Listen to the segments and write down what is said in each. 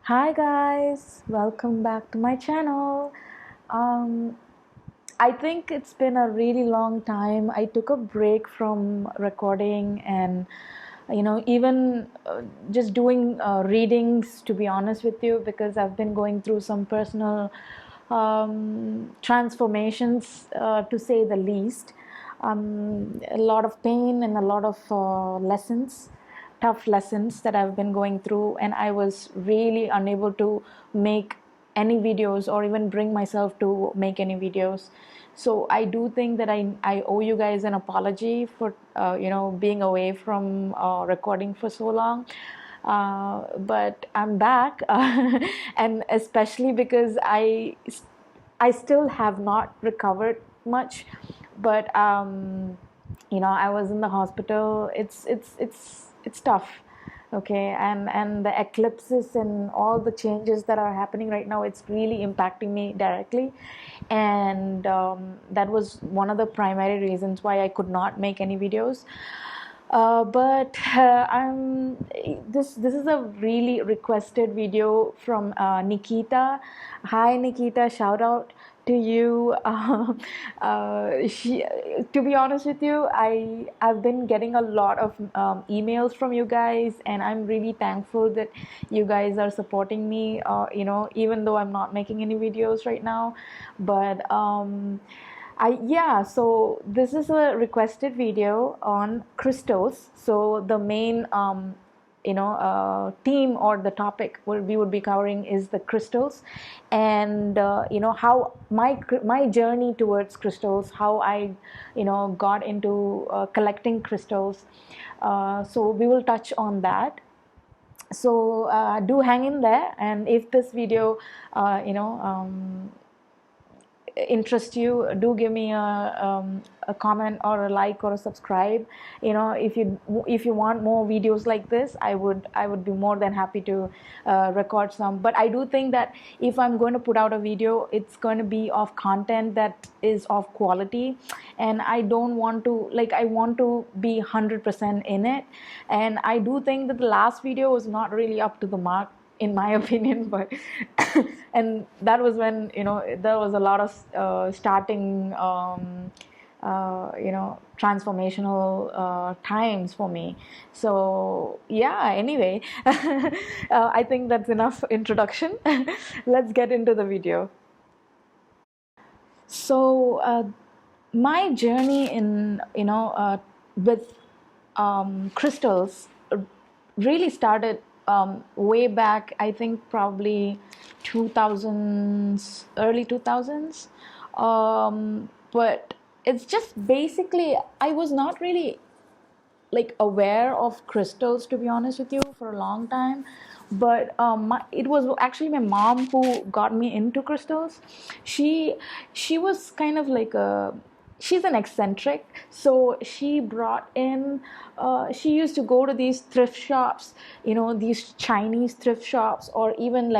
Hi guys, welcome back to my channel. Um, I think it's been a really long time. I took a break from recording and even just doing readings, to be honest with you, because I've been going through some personal transformations, to say the least. A lot of pain and a lot of lessons, tough lessons that I've been going through, and I was really unable to make any videos or even bring myself to make any videos. So I do think that I owe you guys an apology for being away from recording for so long. But I'm back, and especially because I still have not recovered much, but I was in the hospital. It's tough, okay, and the eclipses and all the changes that are happening right now, it's really impacting me directly, and that was one of the primary reasons why I could not make any videos. But I'm this is a really requested video from Nikita. Hi Nikita, shout out to you. To be honest with you, I've been getting a lot of emails from you guys, and I'm really thankful that you guys are supporting me. Even though I'm not making any videos right now, but so this is a requested video on crystals. So the main theme or the topic we would be covering is the crystals, and how my journey towards crystals, how I got into collecting crystals. So we will touch on that. So do hang in there, and if this video interest you, do give me a comment or a like or a subscribe. If you want more videos like this, I would be more than happy to record some. But I do think that if I'm going to put out a video, it's going to be of content that is of quality, and I don't want to, I want to be 100% in it. And I do think that the last video was not really up to the mark, in my opinion, but and that was when there was a lot of starting transformational times for me. So yeah, anyway, I think that's enough introduction. Let's get into the video. So my journey in with crystals really started way back, I think probably 2000s, early 2000s. But it's just basically, I was not really aware of crystals, to be honest with you, for a long time. But it was actually my mom who got me into crystals. She was kind of like a she's an eccentric, so she brought in she used to go to these thrift shops, these Chinese thrift shops, or even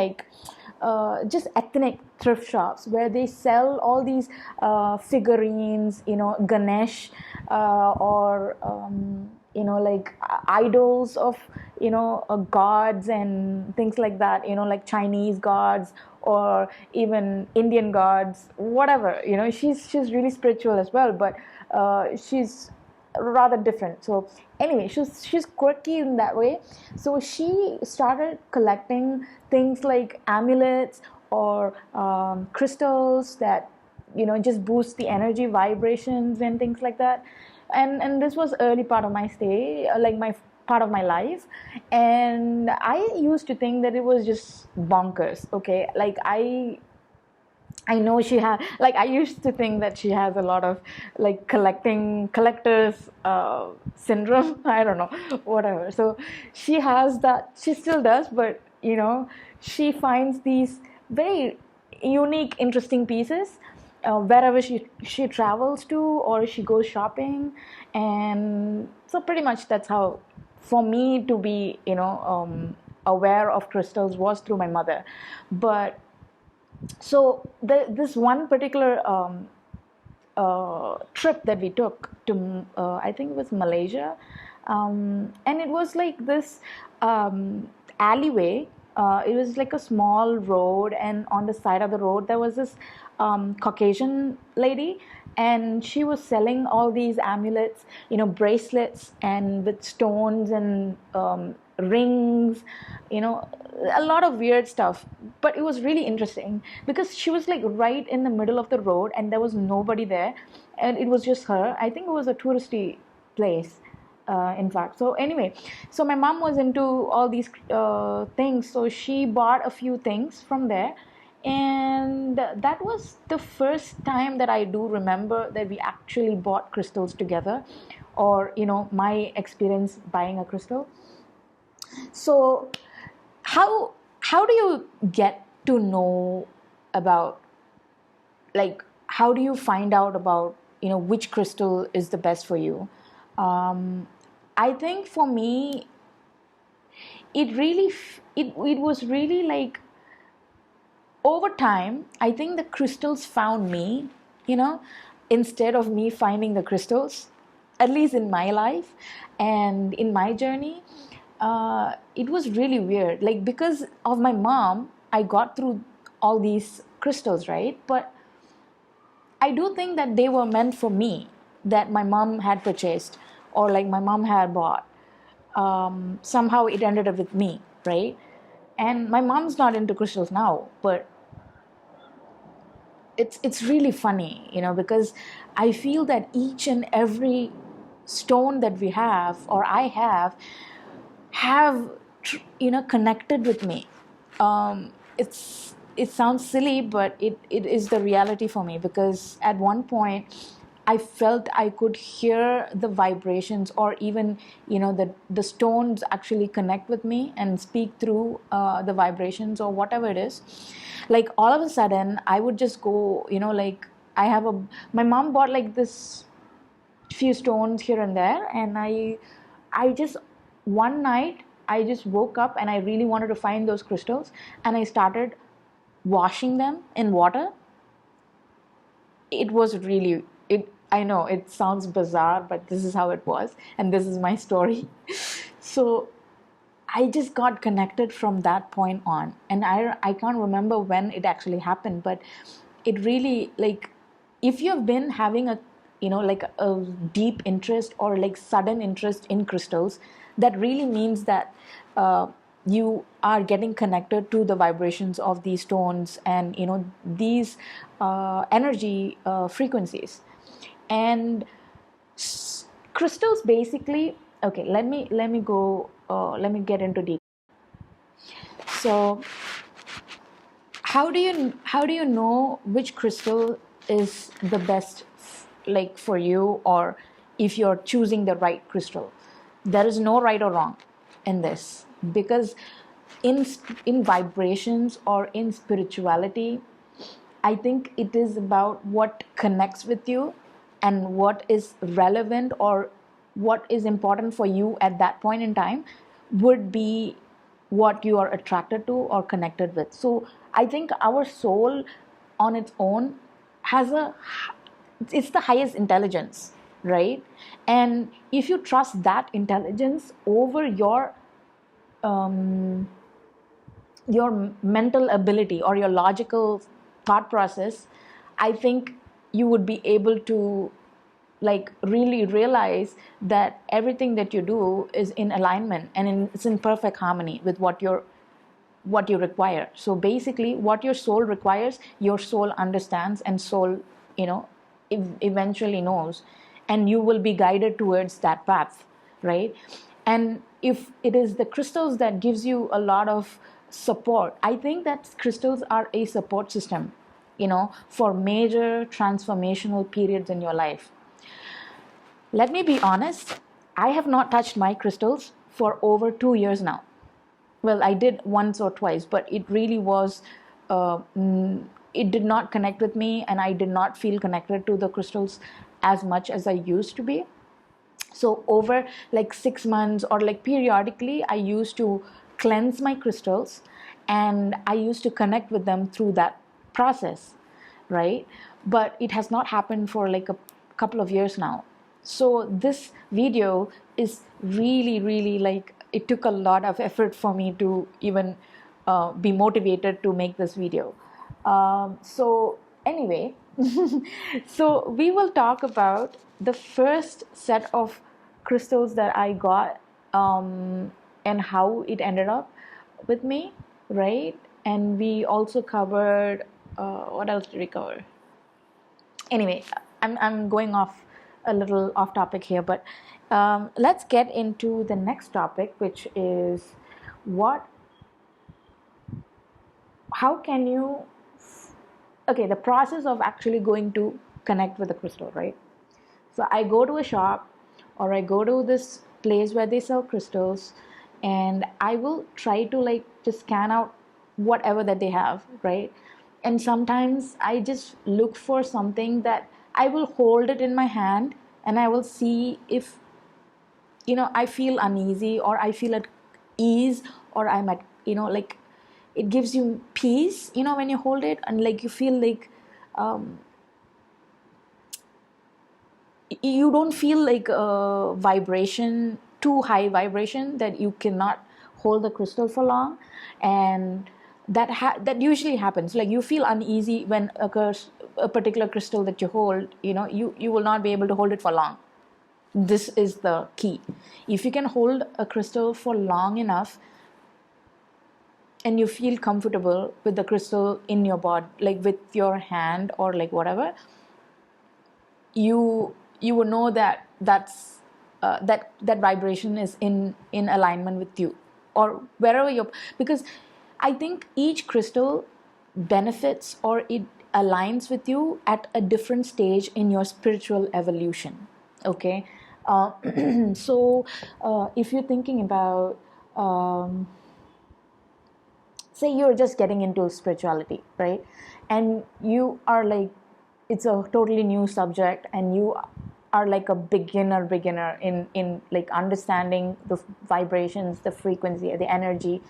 just ethnic thrift shops where they sell all these figurines, Ganesh, or idols of gods and things like that, like Chinese gods or even Indian gods, whatever. She's really spiritual as well, but she's rather different. So anyway, she's quirky in that way. So she started collecting things like amulets or crystals that just boost the energy vibrations and things like that. And this was early part of my stay, my part of my life. And I used to think that it was just bonkers. Okay, I know she had, I used to think that she has a lot of collectors syndrome. I don't know, whatever. So she has that, she still does, but she finds these very unique, interesting pieces wherever she travels to, or she goes shopping. And so pretty much that's how, for me to be aware of crystals, was through my mother. But so this one particular trip that we took to, I think it was Malaysia, and it was like this alleyway It was like a small road, and on the side of the road there was this Caucasian lady, and she was selling all these amulets, bracelets, and with stones and rings, a lot of weird stuff. But it was really interesting because she was like right in the middle of the road and there was nobody there, and it was just her. I think it was a touristy place, in fact. So anyway, so my mom was into all these things, so she bought a few things from there, and that was the first time that I do remember that we actually bought crystals together, or my experience buying a crystal. So how do you get to know about, like, how do you find out about which crystal is the best for you? I think for me, it was really like, over time, I think the crystals found me, instead of me finding the crystals, at least in my life and in my journey. It was really weird. Like, because of my mom, I got through all these crystals, right? But I do think that they were meant for me, that my mom had purchased, or like my mom had bought. Somehow it ended up with me, right? And my mom's not into crystals now, but it's really funny, because I feel that each and every stone that we have, or I have connected with me. It sounds silly, but it is the reality for me, because at one point I felt I could hear the vibrations, or even the stones actually connect with me and speak through the vibrations or whatever it is. Like, all of a sudden I would just go, like, my mom bought like this few stones here and there, and I just, one night I just woke up and I really wanted to find those crystals, and I started washing them in water. It was really, I know it sounds bizarre, but this is how it was, and this is my story. So I just got connected from that point on, and I can't remember when it actually happened, but it really, like, if you've been having a like a deep interest or like sudden interest in crystals, that really means that you are getting connected to the vibrations of these tones and these energy frequencies. And crystals basically, okay, let me get into detail. So how do you know which crystal is the best, like, for you, or if you're choosing the right crystal? There is no right or wrong in this, because in vibrations or in spirituality, I think it is about what connects with you and what is relevant, or what is important for you at that point in time would be what you are attracted to or connected with. So I think our soul on its own has it's the highest intelligence, right? And if you trust that intelligence over your mental ability or your logical thought process, I think you would be able to, like, really realize that everything that you do is in alignment and it's in perfect harmony with what you require. So basically, what your soul requires, your soul understands, and soul, eventually knows, and you will be guided towards that path, right? And if it is the crystals that gives you a lot of support, I think that crystals are a support system, for major transformational periods in your life. Let me be honest, I have not touched my crystals for over 2 years now. Well, I did once or twice, but it really was, it did not connect with me, and I did not feel connected to the crystals as much as I used to be. So over like 6 months, or like periodically, I used to cleanse my crystals, and I used to connect with them through that process, right? But it has not happened for like a couple of years now. So this video is really, really, like, it took a lot of effort for me to even be motivated to make this video. So anyway, so we will talk about the first set of crystals that I got, and how it ended up with me, right? And we also covered, what else did we cover? Anyway, I'm going off a little off topic here, but let's get into the next topic, which is how can you, okay, the process of actually going to connect with the crystal, right? So I go to a shop, or I go to this place where they sell crystals, and I will try to like just scan out whatever that they have, right? And sometimes I just look for something that I will hold it in my hand, and I will see if, I feel uneasy, or I feel at ease, or I'm at, like, it gives you peace, when you hold it, and like you feel like, you don't feel like a vibration, too high vibration, that you cannot hold the crystal for long. And that usually happens, like you feel uneasy when a particular crystal that you hold, you will not be able to hold it for long. This is the key. If you can hold a crystal for long enough, and you feel comfortable with the crystal in your body, like with your hand or like whatever, you will know that that vibration is in alignment with you, or wherever you're, because I think each crystal benefits, or it aligns with you at a different stage in your spiritual evolution. Okay. So if you're thinking about, say you're just getting into spirituality, right? And you are like, it's a totally new subject, and you are like a beginner in like understanding the vibrations, the frequency, the energy,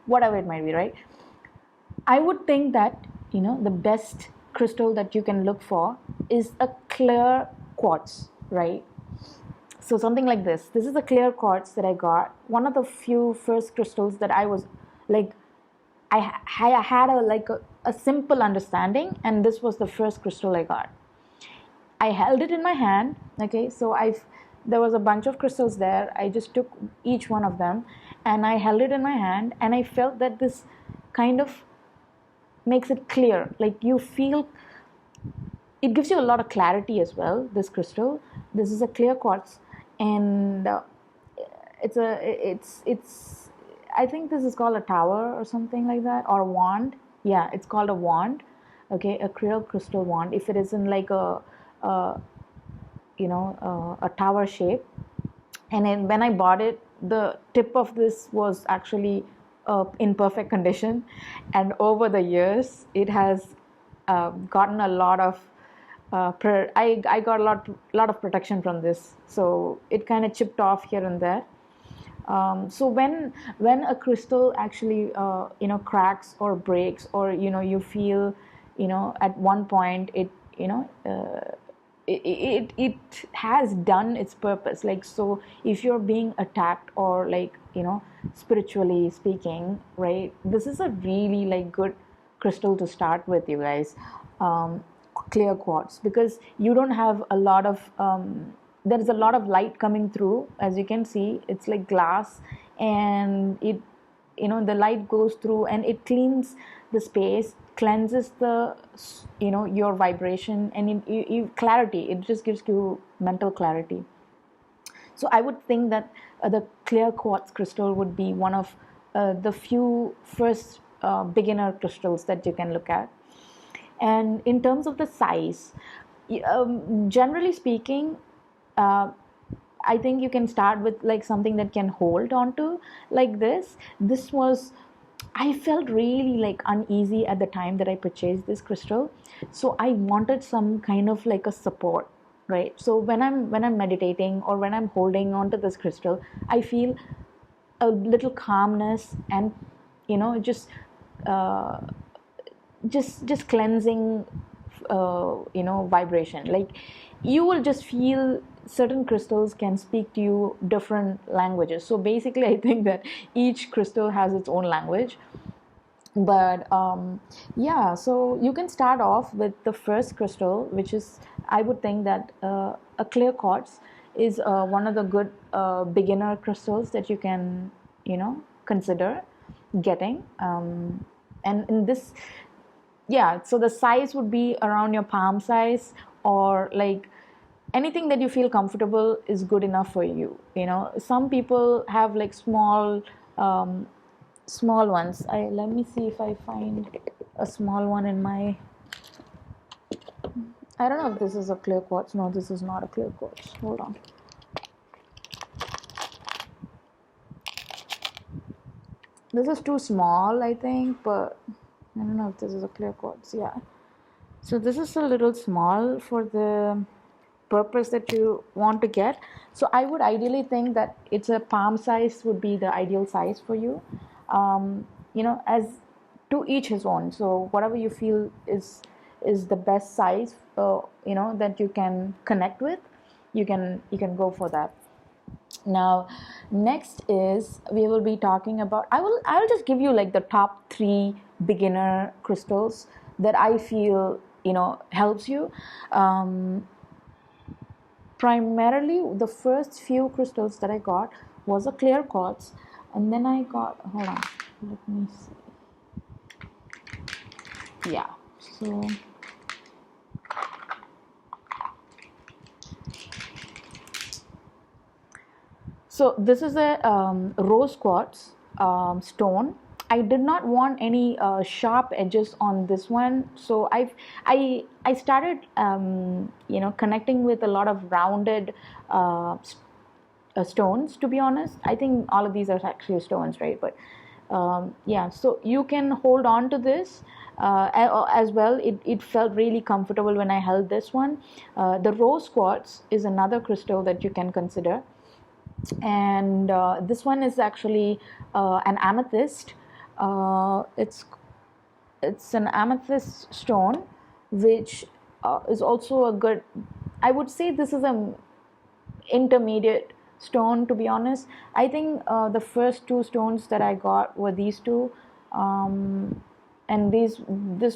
whatever it might be, right? I would think that, the best crystal that you can look for is a clear quartz, right? So something like this. This is a clear quartz that I got. One of the few first crystals that I was like, I had a simple understanding, and this was the first crystal I got. I held it in my hand. Okay, so there was a bunch of crystals there. I just took each one of them, and I held it in my hand, and I felt that this kind of makes it clear. Like you feel, it gives you a lot of clarity as well. This crystal, this is a clear quartz, and it's I think this is called a tower or something like that, or a wand. Yeah, it's called a wand. Okay, a clear crystal wand. If it is in like a tower shape, and then when I bought it, the tip of this was actually in perfect condition, and over the years it has gotten a lot of I got a lot of protection from this, so it kind of chipped off here and there. So when a crystal actually cracks or breaks, or you feel at one point it it has done its purpose. Like, so if you're being attacked, or like spiritually speaking, right, this is a really like good crystal to start with, you guys. Clear quartz, because you don't have a lot of there is a lot of light coming through. As you can see, it's like glass, and it the light goes through, and it cleans the space, cleanses the your vibration, and clarity. It just gives you mental clarity. So I would think that the clear quartz crystal would be one of the few first beginner crystals that you can look at. And in terms of the size, generally speaking, I think you can start with like something that can hold onto, like this. I felt really like uneasy at the time that I purchased this crystal, so I wanted some kind of like a support, right? So when I'm meditating, or when I'm holding onto this crystal, I feel a little calmness, and just cleansing vibration. Like, you will just feel certain crystals can speak to you different languages. So basically, I think that each crystal has its own language. But yeah, so you can start off with the first crystal, which is, I would think that a clear quartz is one of the good beginner crystals that you can, consider getting. And in this, yeah, so the size would be around your palm size, or like anything that you feel comfortable is good enough for you. Some people have like small ones. Let me see if I find a small one in my. I don't know if this is a clear quartz. No, this is not a clear quartz. Hold on. This is too small, I think, but I don't know if this is a clear quartz. Yeah. So this is a little small for the purpose that you want to get. So I would ideally think that it's a palm size would be the ideal size for you. As to each his own. So whatever you feel is the best size, that you can connect with, you can go for that. Now, next is we will be talking about. I will just give you like the top 3 beginner crystals that I feel helps you. Primarily, the first few crystals that I got was a clear quartz, and then I got. Hold on, let me see. Yeah, so this is a rose quartz stone. I did not want any sharp edges on this one, so I started connecting with a lot of rounded stones. To be honest, I think all of these are actually stones, right? But yeah, so you can hold on to this as well. It felt really comfortable when I held this one. The rose quartz is another crystal that you can consider, and this one is actually an amethyst. It's an amethyst stone, which is also a good. I would say this is a intermediate stone, to be honest. I think the first 2 stones that I got were these 2, and this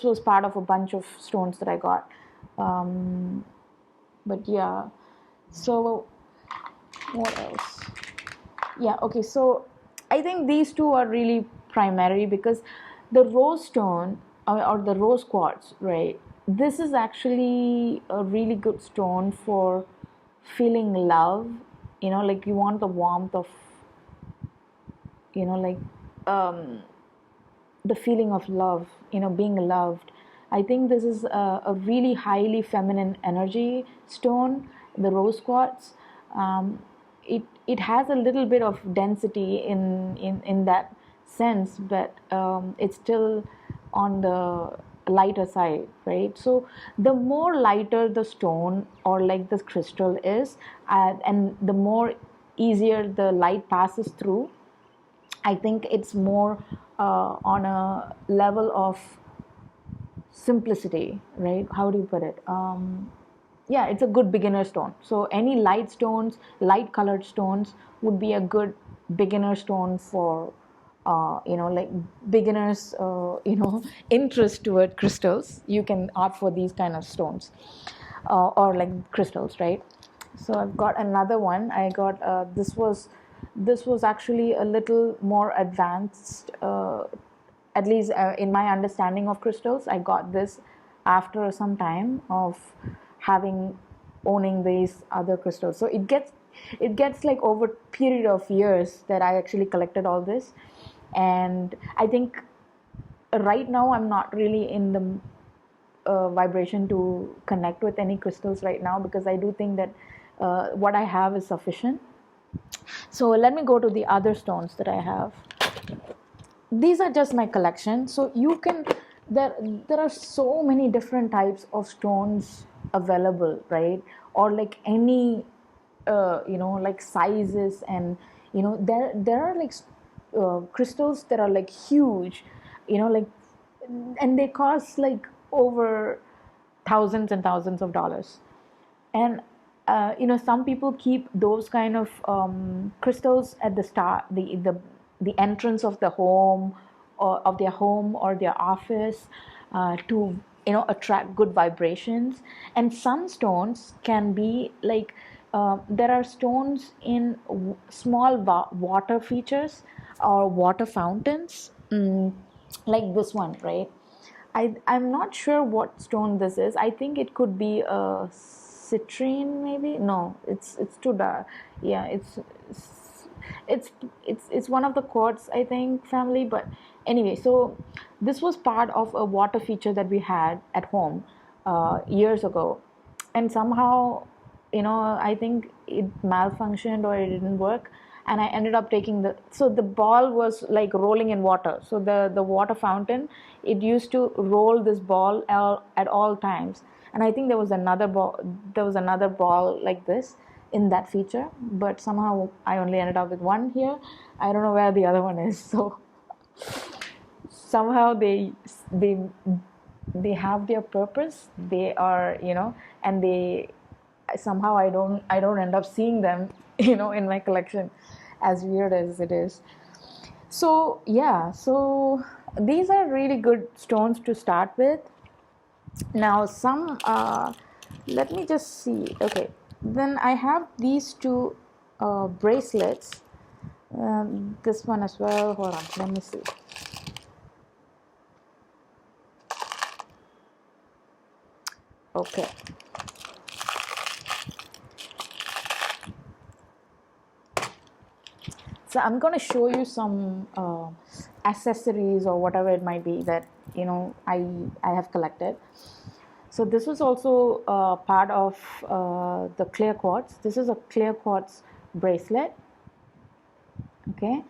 was part of a bunch of stones that I got. But yeah, so what else? Yeah, okay, so I think these 2 are really primary, because the rose stone, or the rose quartz, right? This is actually a really good stone for feeling love. Like you want the warmth of, like the feeling of love, being loved. I think this is a really highly feminine energy stone, the rose quartz. It has a little bit of density in that sense, but it's still on the lighter side, right? So the more lighter the stone, or like the crystal is, and the more easier the light passes through, I think it's more on a level of simplicity, right? How do you put it? Yeah, it's a good beginner stone. So any light colored stones would be a good beginner stone for, like beginners, interest toward crystals. You can opt for these kind of stones, or like crystals, right? So I've got another one. I got this was actually a little more advanced, at least in my understanding of crystals. I got this after some time of having owning these other crystals. So it gets like over period of years that I actually collected all this. And I think right now I'm not really in the vibration to connect with any crystals right now, because I do think that what I have is sufficient. So let me go to the other stones that I have. These are just my collection. So you can, there are so many different types of stones available, right? Or like any like sizes, and there are like crystals that are like huge, like, and they cost like over thousands and thousands of dollars. And some people keep those kind of crystals at the start, the entrance of the home, of their home or their office to attract good vibrations. And some stones can be like there are stones in small water features or water fountains, like this one, right? I'm not sure what stone this is. I think it could be a citrine, maybe. No, it's too dark. Yeah, it's it's one of the quartz, I think, family. But anyway, so this was part of a water feature that we had at home years ago, and somehow, I think it malfunctioned or it didn't work, and I ended up taking the ball was like rolling in water. So the water fountain, it used to roll this ball at all times. And I think there was another ball like this in that feature, but somehow I only ended up with one here. I don't know where the other one is. So somehow they have their purpose. They are, and they somehow I don't end up seeing them in my collection, as weird as it is. So yeah, so these are really good stones to start with. Now some let me just see. Okay, then I have these two bracelets, this one as well. Hold on, let me see. Okay, so I'm going to show you some accessories or whatever it might be that I have collected. So this was also part of the clear quartz. This is a clear quartz bracelet. Okay,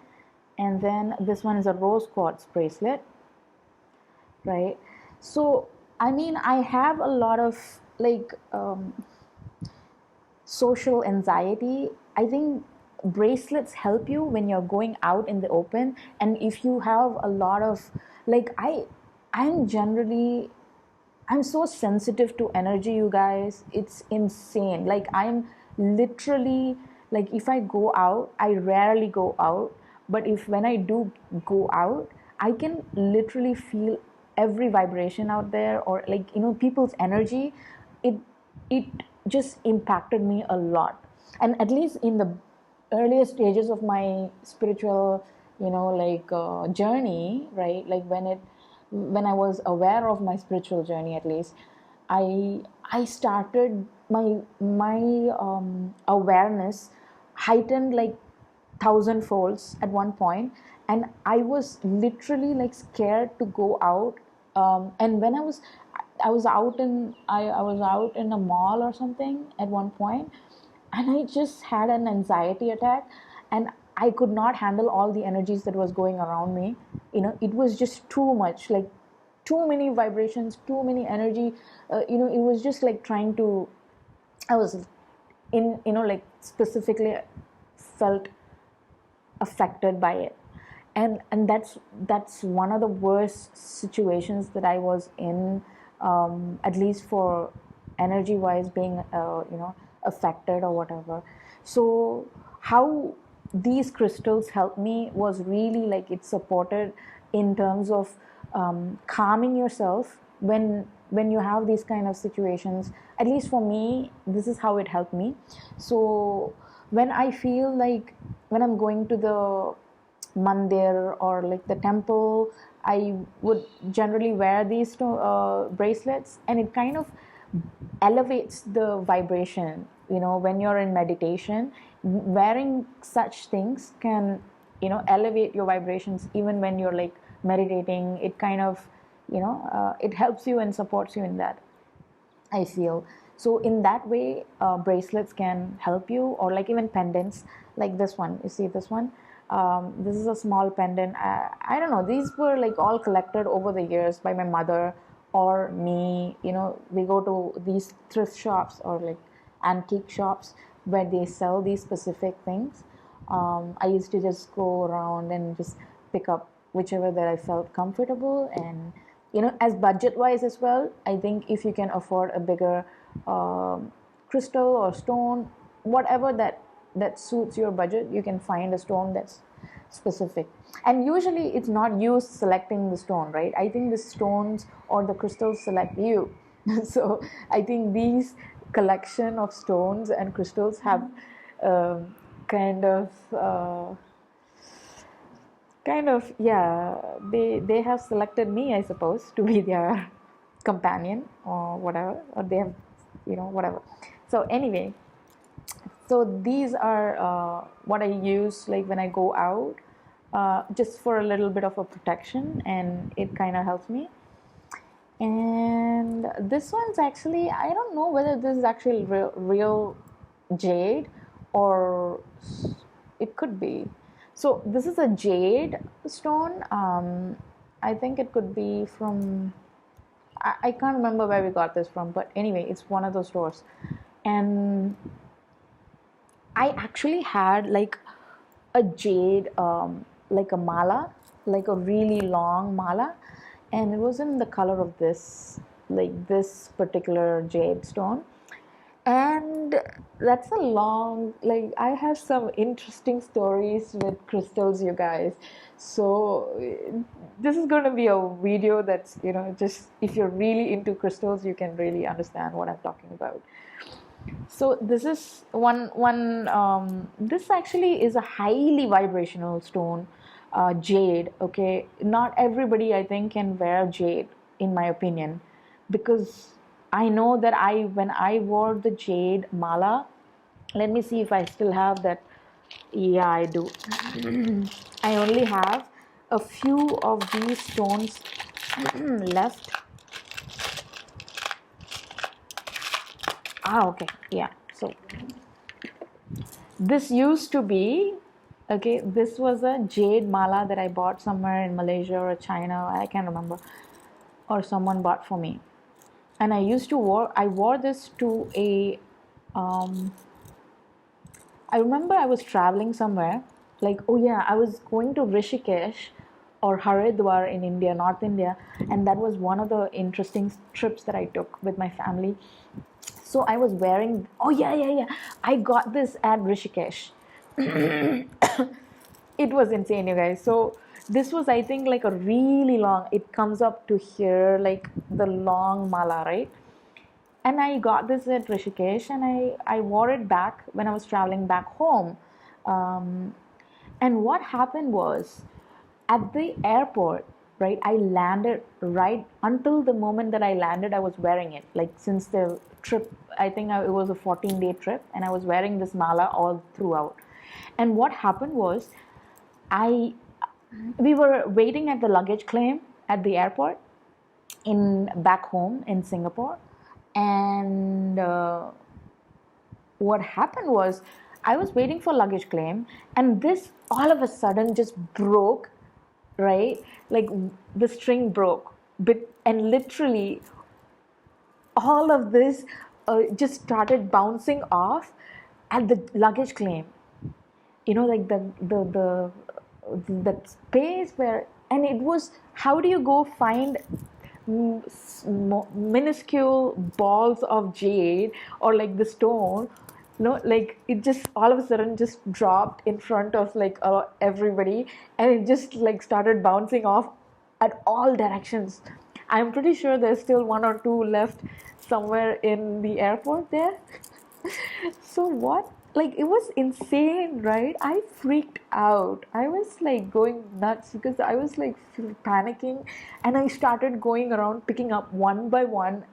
and then this one is a rose quartz bracelet, right? So I mean, I have a lot of like social anxiety. I think bracelets help you when you're going out in the open, and if you have a lot of like I'm so sensitive to energy, you guys. It's insane. Like I'm literally, like if I go out, I rarely go out, but if when I do go out, I can literally feel every vibration out there, or like people's energy. It it just impacted me a lot. And at least in the earlier stages of my spiritual journey, right? Like when I was aware of my spiritual journey, at least I started my awareness heightened like thousand folds at one point, and I was literally like scared to go out. And when I was out in I was out in a mall or something at one point, and I just had an anxiety attack, and I could not handle all the energies that was going around me. It was just too much, like too many vibrations, too many energy. It was just like trying to. I was in like specifically felt affected by it, and that's one of the worst situations that I was in, at least for energy wise being affected or whatever. So how these crystals helped me was really like it supported in terms of calming yourself when you have these kind of situations. At least for me, this is how it helped me. So when I feel like when I'm going to the mandir or like the temple, I would generally wear these bracelets, and it kind of elevates the vibration. When you're in meditation, wearing such things can elevate your vibrations. Even when you're like meditating, it kind of it helps you and supports you in that, I feel. So in that way, bracelets can help you, or like even pendants, like this one. You see this one? This is a small pendant. I don't know. These were like all collected over the years by my mother or me. We go to these thrift shops or like antique shops where they sell these specific things. I used to just go around and just pick up whichever that I felt comfortable. And as budget wise as well, I think if you can afford a bigger crystal or stone, whatever that suits your budget, you can find a stone that's specific. And usually it's not you selecting the stone, right? I think the stones or the crystals select you. So I think these collection of stones and crystals have kind of yeah, they have selected me, I suppose, to be their companion or whatever, or they have, whatever. So anyway, so these are what I use like when I go out, just for a little bit of a protection, and it kind of helps me. And this one's actually, I don't know whether this is actually real jade, or it could be. So this is a jade stone. I think it could be from, I can't remember where we got this from, but anyway, it's one of those stores. And I actually had like a jade, like a mala, like a really long mala, and it was in the color of this, like this particular jade stone. And that's a long, like, I have some interesting stories with crystals, you guys. So this is going to be a video that's, just if you're really into crystals, you can really understand what I'm talking about. So this is this actually is a highly vibrational stone, jade. Okay, not everybody, I think, can wear jade, in my opinion, because I know that when I wore the jade mala, let me see if I still have that. Yeah, I do. I only have a few of these stones left. Okay, yeah. So this used to be, okay, this was a jade mala that I bought somewhere in Malaysia or China, I can't remember, or someone bought for me. And I wore this to a, I remember I was traveling somewhere, like, oh yeah, I was going to Rishikesh or Haridwar in India, North India, and that was one of the interesting trips that I took with my family. So I was wearing, oh yeah, I got this at Rishikesh. It was insane, you guys. So this was, I think, like a really long, it comes up to here, like the long mala, right? And I got this at Rishikesh, and I wore it back when I was traveling back home. And what happened was, at the airport, right, I landed, right until the moment that I landed, I was wearing it. Like, since the trip, I think it was a 14-day trip, and I was wearing this mala all throughout. And what happened was, we were waiting at the luggage claim at the airport back home in Singapore. And what happened was, I was waiting for luggage claim, and this all of a sudden just broke, right? Like the string broke, and literally all of this just started bouncing off at the luggage claim. Like the space where, and it was, how do you go find minuscule balls of jade or like the stone? Like it just all of a sudden just dropped in front of like everybody, and it just like started bouncing off at all directions. I'm pretty sure there's still one or two left somewhere in the airport there. So what, like, it was insane, right? I freaked out. I was like going nuts because I was like panicking, and I started going around picking up one by one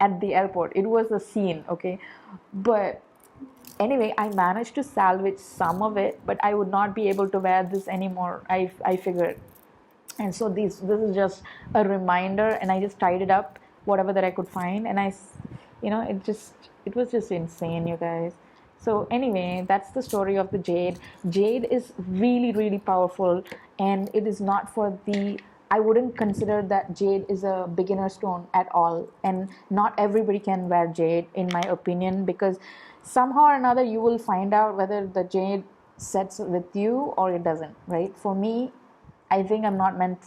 at the airport. It was a scene, okay? But anyway, I managed to salvage some of it, but I would not be able to wear this anymore, I figured. And so this is just a reminder, and I just tied it up, whatever that I could find, and it was just insane, you guys. So anyway, that's the story of the jade. Jade is really, really powerful, and it is not for the, I wouldn't consider that jade is a beginner stone at all. And not everybody can wear jade, in my opinion, because somehow or another you will find out whether the jade sets with you or it doesn't, right? For me, I think I'm not meant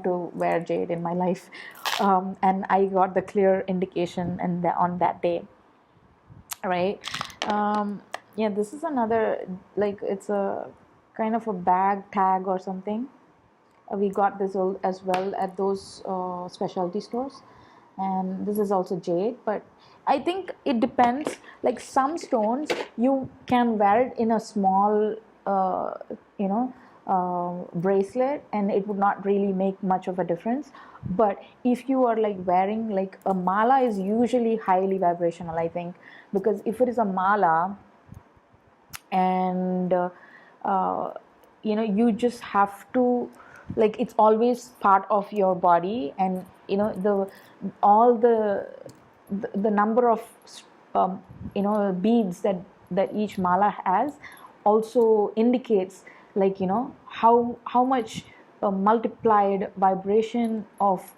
to wear jade in my life. And I got the clear indication on that day, right? Yeah, this is another, like, it's a kind of a bag tag or something. We got this as well at those specialty stores, and this is also jade. But I think it depends. Like some stones, you can wear it in a small, uh, you know, bracelet, and it would not really make much of a difference. But if you are like wearing like a mala, is usually highly vibrational, I think, because if it is a mala, and uh, you just have to, like, it's always part of your body, and the all the number of beads that each mala has also indicates, like, how much multiplied vibration of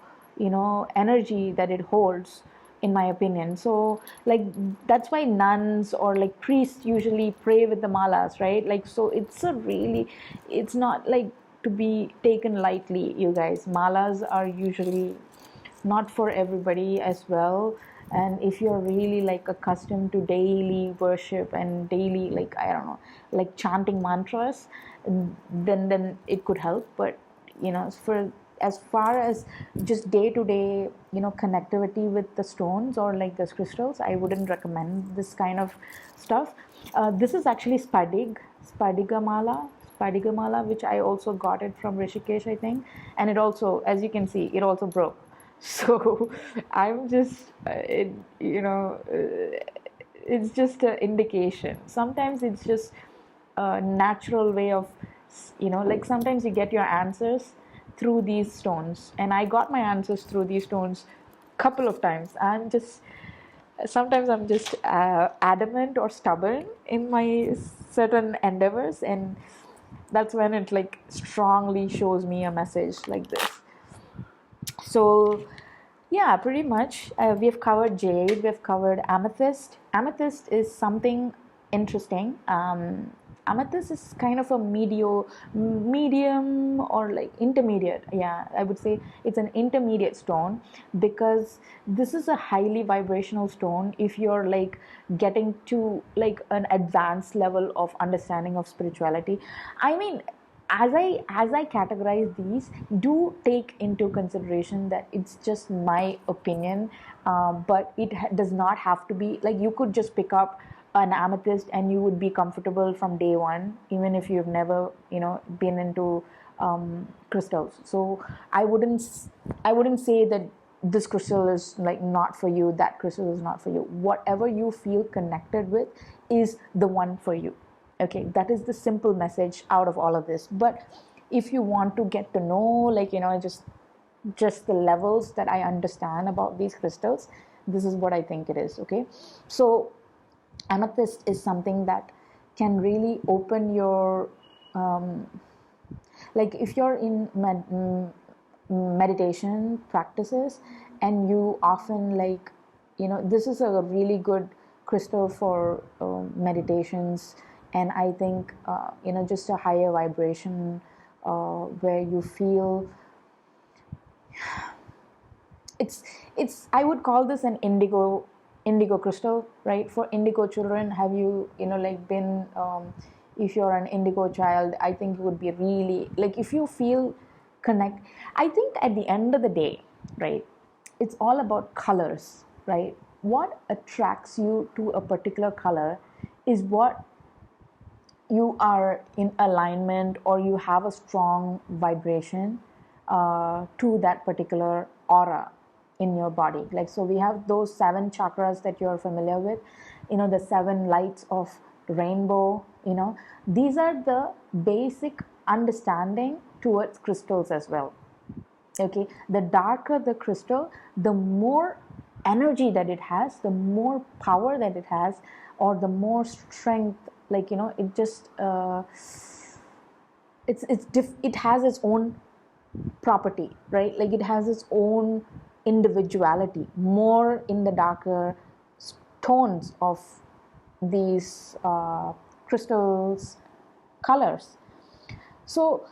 energy that it holds, in my opinion. So, like, that's why nuns or like priests usually pray with the malas, right? Like, so it's not like to be taken lightly, you guys. Malas are usually not for everybody as well. And if you're really like accustomed to daily worship and daily, like, I don't know, like chanting mantras, then it could help. But for as far as just day to day connectivity with the stones or like the crystals, I wouldn't recommend this kind of stuff. This is actually spadigamala, which I also got it from Rishikesh, I think. And it also, as you can see, it also broke. So I'm just it's just an indication. Sometimes it's just a natural way of, like, sometimes you get your answers through these stones, and I got my answers through these stones couple of times. Sometimes I'm just adamant or stubborn in my certain endeavors, and that's when it like strongly shows me a message like this. So yeah, pretty much. We have covered jade, we have covered amethyst. Amethyst is something interesting. Amethyst is kind of a medium or like intermediate. Yeah, I would say it's an intermediate stone, because this is a highly vibrational stone if you're like getting to like an advanced level of understanding of spirituality. I mean, as I categorize these, do take into consideration that it's just my opinion, but it does not have to be like you could just pick up an amethyst and you would be comfortable from day one, even if you've never been into crystals. So I wouldn't say that this crystal is like not for you, that crystal is not for you. Whatever you feel connected with is the one for you. Okay, that is the simple message out of all of this. But if you want to get to know, like, just the levels that I understand about these crystals, this is what I think it is. Okay, so amethyst is something that can really open your like, if you're in meditation practices, and you often like, this is a really good crystal for meditations. And I think just a higher vibration, where you feel it's I would call this an indigo crystal, right? For indigo children, have you like been if you're an indigo child, I think you would be really like, if you feel connect. I think at the end of the day, right, it's all about colors, right? What attracts you to a particular color is what you are in alignment, or you have a strong vibration to that particular aura in your body. Like, so we have those 7 chakras that you're familiar with, the 7 lights of rainbow. These are the basic understanding towards crystals as well. Okay, the darker the crystal, the more energy that it has, the more power that it has, or the more strength. Like, it just it has its own property, right? Like, it has its own individuality more in the darker tones of these crystals colors. So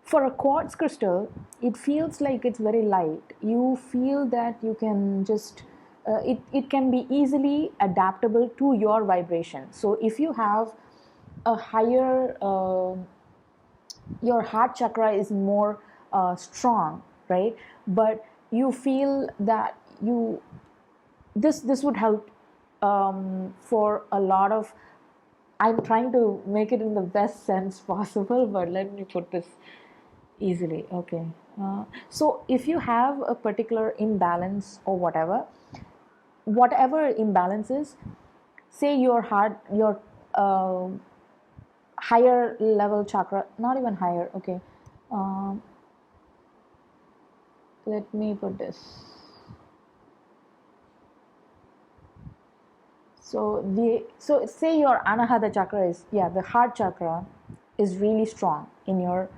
for a quartz crystal, it feels like it's very light. You feel that you can just it can be easily adaptable to your vibration. So if you have a higher your heart chakra is more strong, right? But you feel that this would help for a lot of, I'm trying to make it in the best sense possible, but let me put this easily. Okay. So if you have a particular imbalance or whatever imbalance is, say your heart, your uh, higher level chakra, not even higher, okay. Um, Let me put this. So say your anahata chakra is, yeah, the heart chakra is really strong in your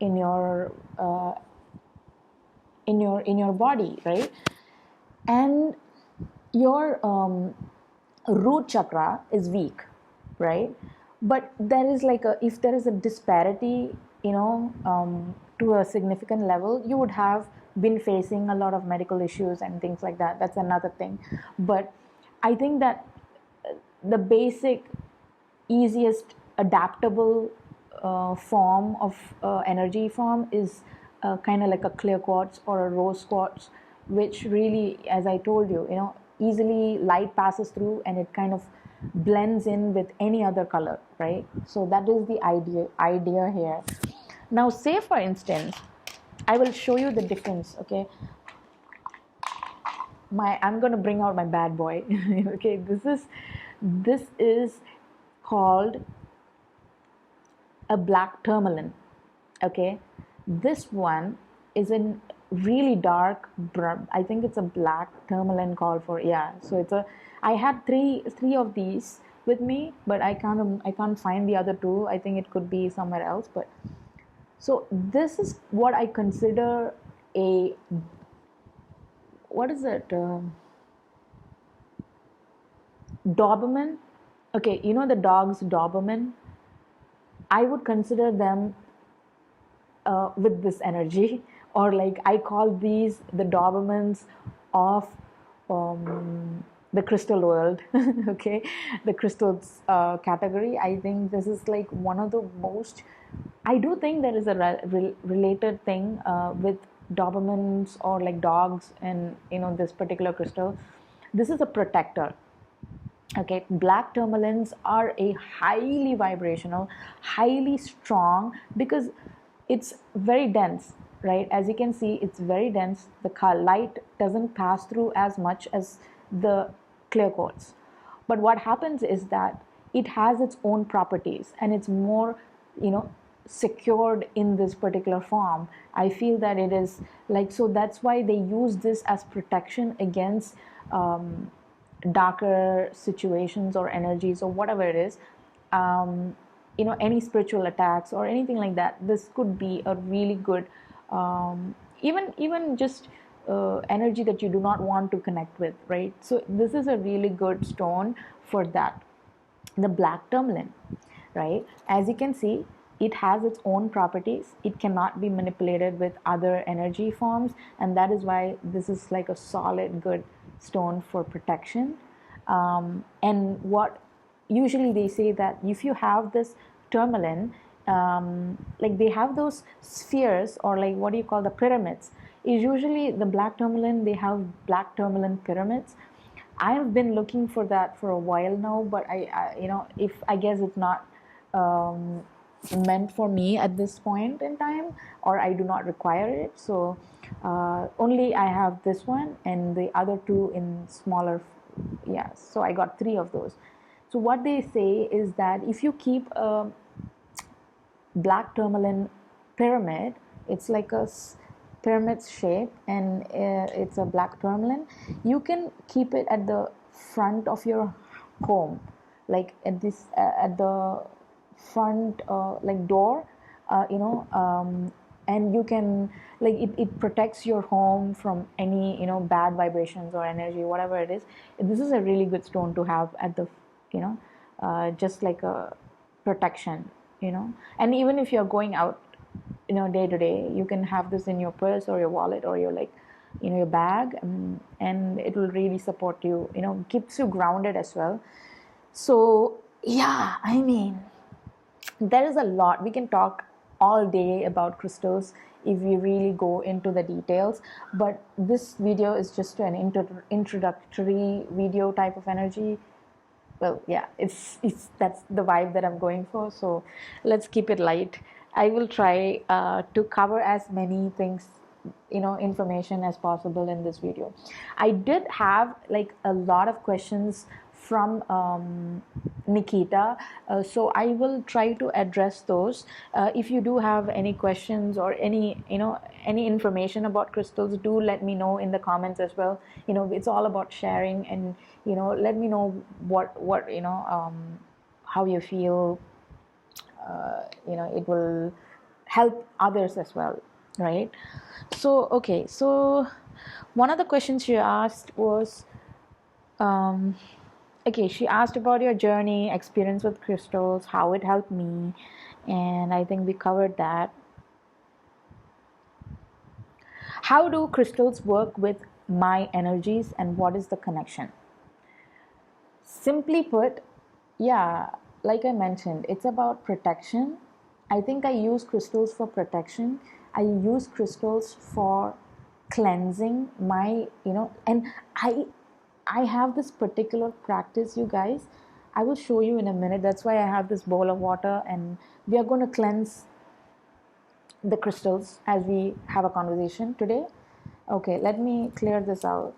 in your uh, in your body, right? And your root chakra is weak, right? But there is like a, if there is a disparity, to a significant level, you would have been facing a lot of medical issues and things like that. That's another thing. But I think that the basic, easiest, adaptable form of energy form is kind of like a clear quartz or a rose quartz, which really, as I told you, easily light passes through and it kind of blends in with any other color, right? So that is the idea here. Now, say for instance, I will show you the difference. Okay, I'm going to bring out my bad boy. Okay, this is called a black tourmaline. Okay, this one is in really dark brown. I think it's a black tourmaline called for, yeah. So it's a, I had three of these with me, but I can't find the other two. I think it could be somewhere else. But so this is what I consider a, what is it, Doberman. Okay, the dogs Doberman. I would consider them with this energy, or like I call these the Dobermans of the crystal world. Okay, the crystals category. I think this is like one of the most. I do think there is a related thing with Dobermans or like dogs and this particular crystal. This is a protector. Okay, black tourmalines are a highly vibrational, highly strong, because it's very dense, right? As you can see, it's very dense. The light doesn't pass through as much as the clear quartz. But what happens is that it has its own properties and it's more, secured in this particular form. I feel that it is like, so that's why they use this as protection against darker situations or energies or whatever it is, any spiritual attacks or anything like that. This could be a really good, even just energy that you do not want to connect with, right? So this is a really good stone for that, the black tourmaline, right? As you can see, it has its own properties. It cannot be manipulated with other energy forms, and that is why this is like a solid good stone for protection. And what usually they say that if you have this tourmaline, like they have those spheres, or like what do you call, the pyramids, is usually the black tourmaline, they have black tourmaline pyramids. I have been looking for that for a while now, but if I guess it's not meant for me at this point in time, or I do not require it. So only I have this one and the other two in smaller. Yeah, so I got three of those. So what they say is that if you keep a black tourmaline pyramid, it's like a pyramid shape, and it's a black tourmaline, you can keep it at the front of your home, like at the front like door, and you can, like, it protects your home from any bad vibrations or energy, whatever it is. This is a really good stone to have at the just like a protection, and even if you're going out day to day, you can have this in your purse or your wallet or your, like, your bag, and it will really support you, keeps you grounded as well. So yeah, I mean, there is a lot we can talk all day about crystals if we really go into the details, but this video is just an introductory video type of energy. Well, yeah, it's that's the vibe that I'm going for, so let's keep it light. I will try to cover as many things, information as possible in this video. I did have like a lot of questions from Nikita, so I will try to address those. If you do have any questions or any information about crystals, do let me know in the comments as well. It's all about sharing, and let me know what how you feel. It will help others as well, right? So okay, so one of the questions she asked was, okay, she asked about your journey, experience with crystals, how it helped me, and I think we covered that. How do crystals work with my energies, and what is the connection? Simply put, yeah, like I mentioned, it's about protection. I think I use crystals for protection. I use crystals for cleansing my, and I have this particular practice, you guys. I will show you in a minute. That's why I have this bowl of water, and we are going to cleanse the crystals as we have a conversation today. Okay, let me clear this out.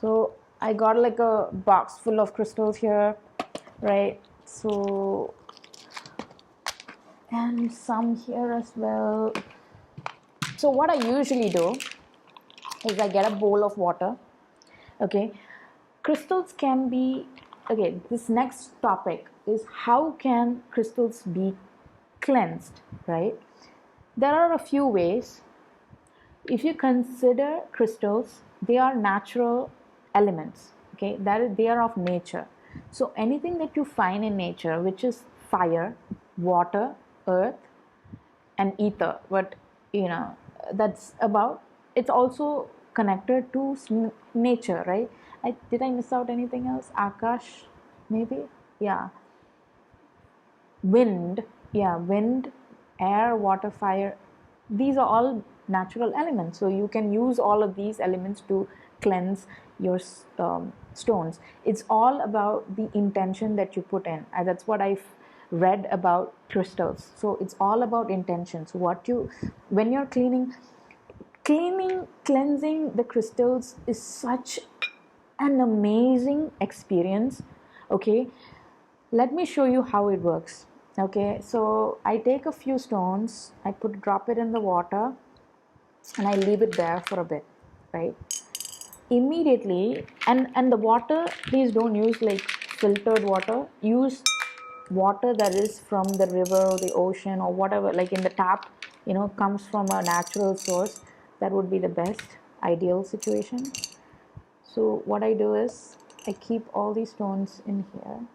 So I got like a box full of crystals here, right? So, and some here as well. So what I usually do is I get a bowl of water. Okay, crystals can be, okay, this next topic is how can crystals be cleansed, right? There are a few ways. If you consider crystals, they are natural elements, okay, they are of nature. So anything that you find in nature, which is fire, water, earth, and ether, but that's about, it's also connected to nature, right? Did I miss out anything else? Akash, maybe? Yeah. Wind, yeah, wind, air, water, fire, these are all natural elements, so you can use all of these elements to cleanse your stones. It's all about the intention that you put in. That's what I've read about crystals. So it's all about intentions. When you're cleansing the crystals is such an amazing experience. Okay, let me show you how it works. Okay, so I take a few stones, I drop it in the water, and I leave it there for a bit, right? Immediately, and the water, please don't use like filtered water. Use water that is from the river or the ocean or whatever, like in the tap, comes from a natural source. That would be the best ideal situation. So what I do is I keep all these stones in here,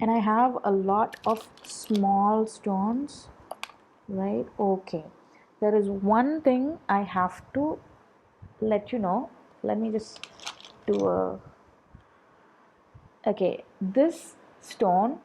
and I have a lot of small stones, right? Okay, there is one thing I have to let you know. Let me just do a, okay, this stone,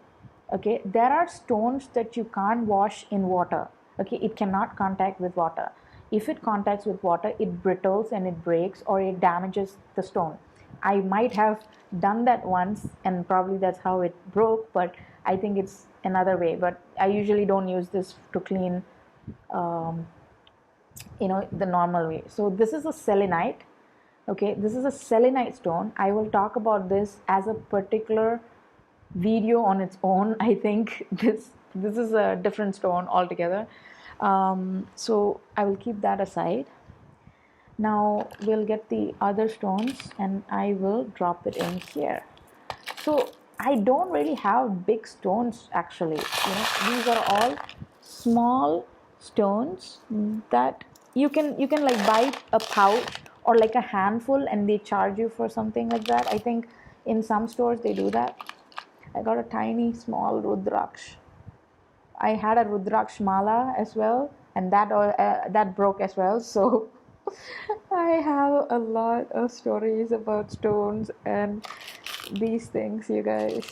okay, there are stones that you can't wash in water. Okay, it cannot contact with water. If it contacts with water, it brittles and it breaks or it damages the stone. I might have done that once, and probably that's how it broke, but I think it's another way. But I usually don't use this to clean the normal way. So this is a selenite. Okay, this is a selenite stone. I will talk about this as a particular video on its own. I think this is a different stone altogether. So I will keep that aside. Now we'll get the other stones and I will drop it in here. So I don't really have big stones actually. These are all small stones that you can like buy a pouch or like a handful and they charge you for something like that. I think in some stores they do that. I got a tiny small rudraksh. I had a rudraksh mala as well, and that broke as well. So I have a lot of stories about stones and these things, you guys.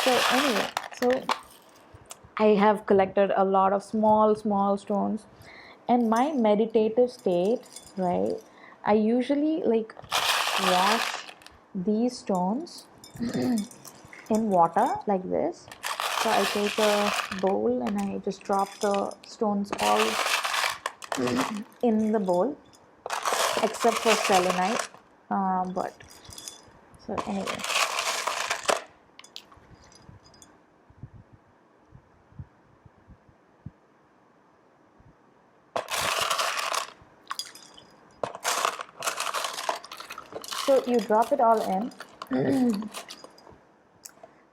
So anyway, so I have collected a lot of small stones, and my meditative state, right? I usually like wash these stones in water like this. So I take a bowl and I just drop the stones all in the bowl except for selenite. But so anyway, so you drop it all in.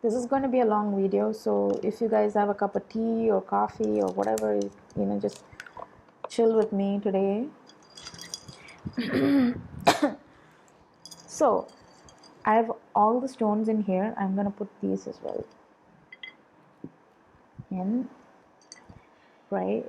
This is going to be a long video, so if you guys have a cup of tea or coffee or whatever, just chill with me today. So I have all the stones in here. I'm going to put these as well in, right?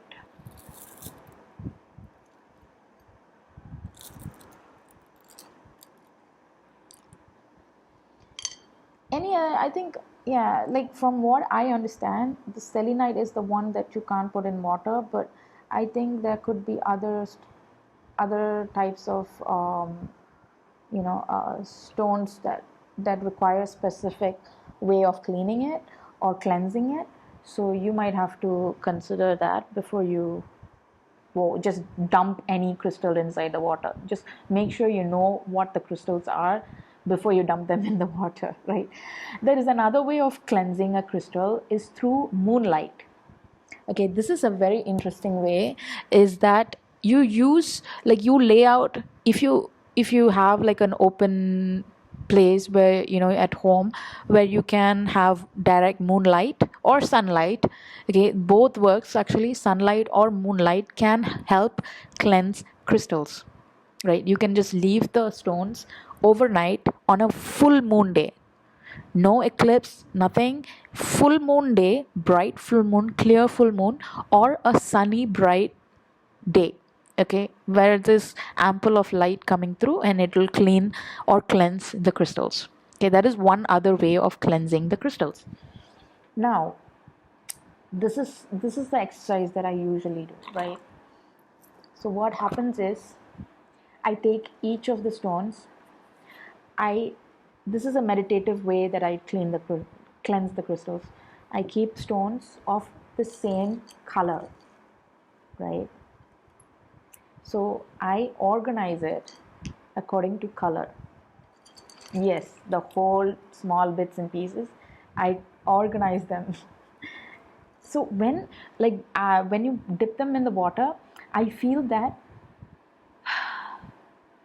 I think, yeah, like from what I understand, the selenite is the one that you can't put in water, but I think there could be other types of stones that require specific way of cleaning it or cleansing it. So you might have to consider that before you just dump any crystal inside the water. Just make sure you know what the crystals are before you dump them in the water, right? There is another way of cleansing a crystal is through moonlight. Okay, this is a very interesting way, is that you use, like, you lay out, if you have like an open place where, at home, where you can have direct moonlight or sunlight. Okay, both works actually. Sunlight or moonlight can help cleanse crystals, right? You can just leave the stones overnight on a full moon day. No eclipse, nothing. Full moon day, bright full moon, clear full moon, or a sunny bright day. Okay, where there's ample of light coming through and it will clean or cleanse the crystals. Okay, that is one other way of cleansing the crystals. Now, this is the exercise that I usually do, right? So what happens is, I take each of the stones. I This is a meditative way that I cleanse the crystals. I keep stones of the same color, right? So I organize it according to color. Yes, the whole small bits and pieces, I organize them. So when you dip them in the water, I feel that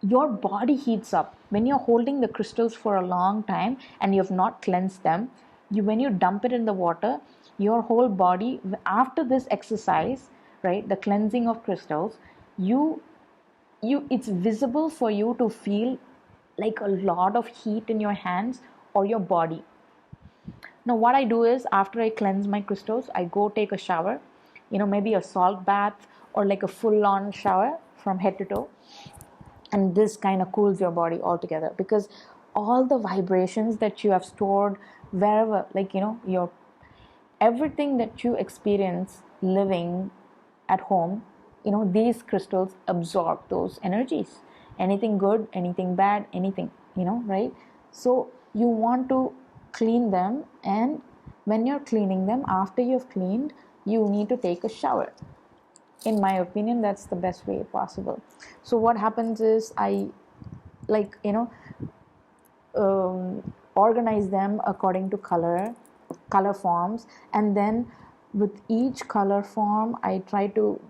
your body heats up when you're holding the crystals for a long time and you have not cleansed them. When you dump it in the water, your whole body, after this exercise, right, the cleansing of crystals, you it's visible for you to feel like a lot of heat in your hands or your body. Now what I do is, after I cleanse my crystals, I go take a shower, maybe a salt bath or like a full on shower from head to toe. And this kind of cools your body altogether, because all the vibrations that you have stored wherever, like, your everything that you experience living at home, these crystals absorb those energies. Anything good, anything bad, anything, right? So you want to clean them, and when you're cleaning them, after you've cleaned, you need to take a shower. In my opinion, that's the best way possible. So what happens is, I, like, organize them according to color forms, and then with each color form I try to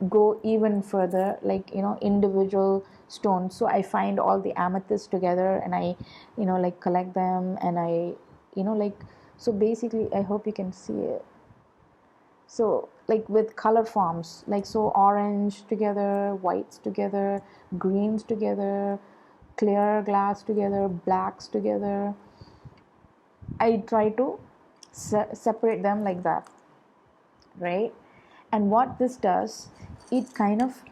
go even further, like, individual stones. So I find all the amethysts together and I, like, collect them, and I, like, so basically, I hope you can see it. So, like, with color forms, like, so orange together, whites together, greens together, clear glass together, blacks together, I try to separate them like that, right? And what this does, it kind of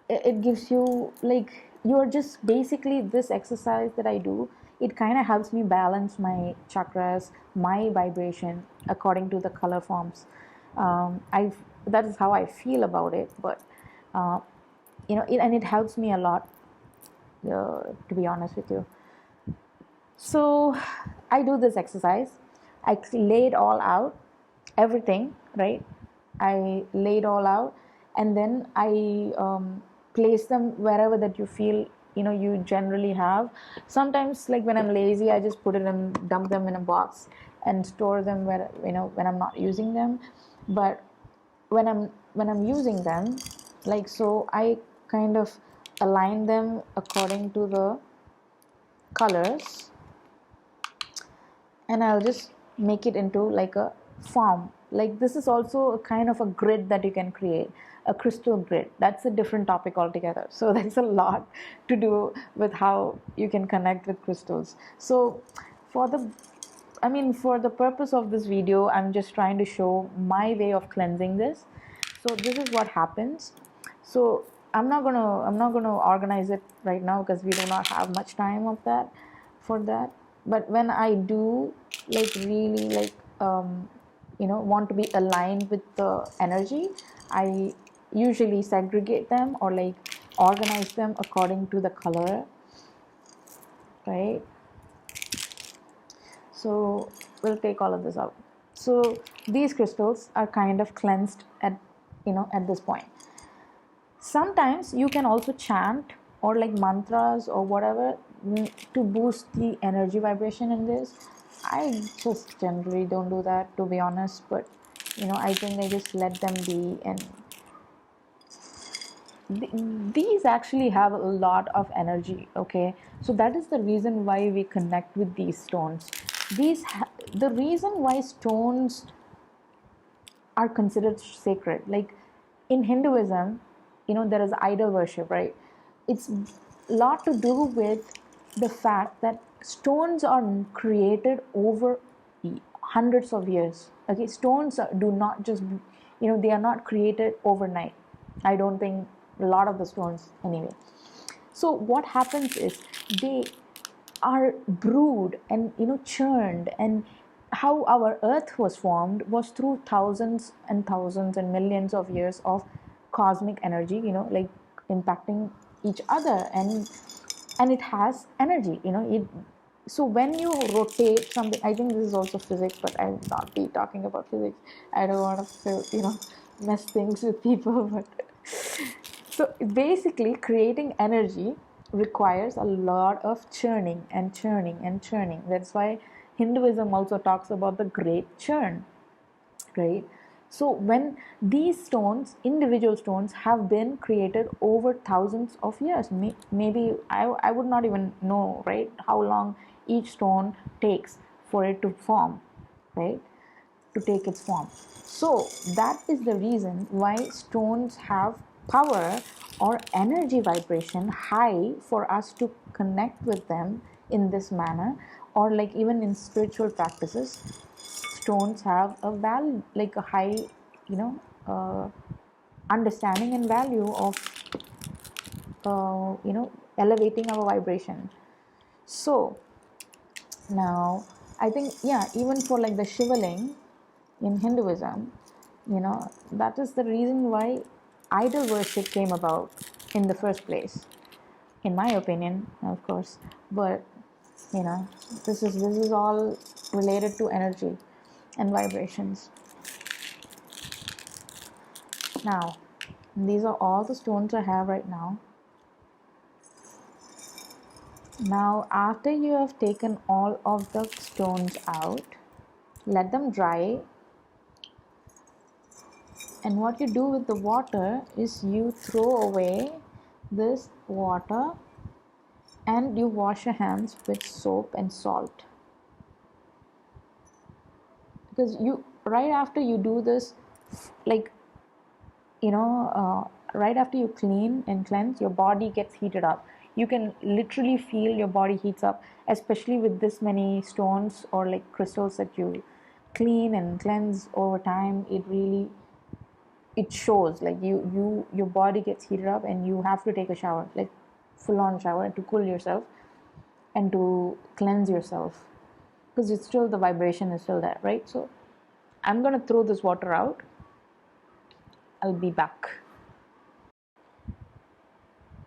it gives you, like, you're just basically, this exercise that I do, it kind of helps me balance my chakras, my vibration according to the color forms. I That is how I feel about it. But uh, and it helps me a lot, to be honest with you. So I do this exercise. I lay it all out, everything, right? I lay it all out, and then I place them wherever that you feel, you generally have. Sometimes, like when I'm lazy, I just put it and dump them in a box and store them where, when I'm not using them. But when I'm using them, like, so I kind of align them according to the colors, and I'll just make it into like a form. Like, this is also a kind of a grid that you can create, a crystal grid. That's a different topic altogether. So there's a lot to do with how you can connect with crystals. So for the for the purpose of this video, I'm just trying to show my way of cleansing this. So this is what happens. So I'm not gonna organize it right now because we do not have much time of that for that. But when I do, like, really, like, want to be aligned with the energy, I usually segregate them, or like organize them according to the color, right? So we'll take all of this out. So these crystals are kind of cleansed at this point. Sometimes you can also chant or like mantras or whatever, to boost the energy vibration in this. I just generally don't do that, to be honest, but I think I just let them be. And these actually have a lot of energy, okay? So that is the reason why we connect with these stones. The reason why stones are considered sacred, like in Hinduism, there is idol worship, right? It's a lot to do with the fact that stones are created over hundreds of years. Okay, stones do not just, they are not created overnight. I don't think, a lot of the stones anyway. So what happens is, they are brewed and churned. And how our earth was formed was through thousands and thousands and millions of years of cosmic energy, like impacting each other. And it has energy, so when you rotate something, I think this is also physics, but I will not be talking about physics. I don't want to mess things with people. But so basically, creating energy requires a lot of churning and churning and churning. That's why Hinduism also talks about the great churn, right? So when these stones, individual stones, have been created over thousands of years, maybe I would not even know, right, how long each stone takes for it to form, right, to take its form. So that is the reason why stones have power or energy vibration high for us to connect with them in this manner. Or like even in spiritual practices, stones have a value, like a high, understanding and value of elevating our vibration. So now I think, yeah, even for like the Shivaling in Hinduism, that is the reason why idol worship came about in the first place, in my opinion, of course. But this is all related to energy and vibrations. Now, these are all the stones I have right now. Now, after you have taken all of the stones out, let them dry. And what you do with the water is you throw away this water and you wash your hands with soap and salt. Because right after you do this, like, right after you clean and cleanse, your body gets heated up. You can literally feel your body heats up, especially with this many stones or like crystals that you clean and cleanse over time. It really it shows, like your body gets heated up and you have to take a shower, like full on shower, to cool yourself and to cleanse yourself, because it's still, the vibration is still there, right? So I'm gonna throw this water out. I'll be back.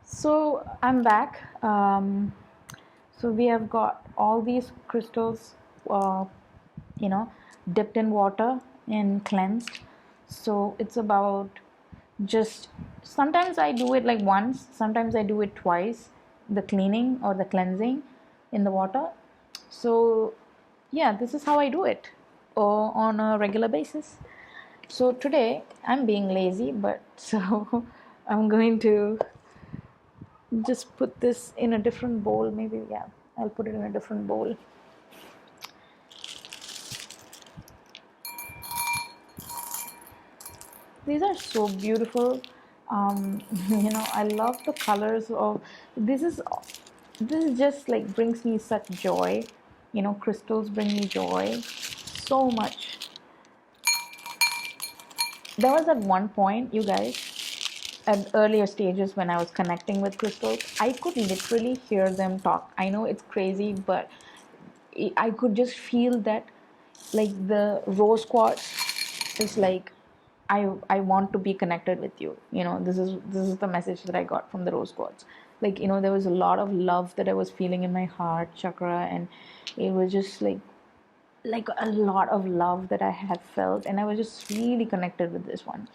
So I'm back. So we have got all these crystals, uh, you know, dipped in water and cleansed. So it's about, just sometimes I do it like once, sometimes I do it twice, the cleaning or the cleansing in the water. So yeah, this is how I do it on a regular basis. So today I'm being lazy, but so I'm going to just put this in a different bowl. Maybe, yeah, I'll put it in a different bowl. These are so beautiful. I love the colors of this. Is just like brings me such joy. Crystals bring me joy so much. There was at one point, you guys, at earlier stages when I was connecting with crystals, I could literally hear them talk. I know it's crazy, but I could just feel that, like the rose quartz is like, I want to be connected with you. This is the message that I got from the rose quartz. Like, there was a lot of love that I was feeling in my heart chakra, and it was just like a lot of love that I had felt, and I was just really connected with this one.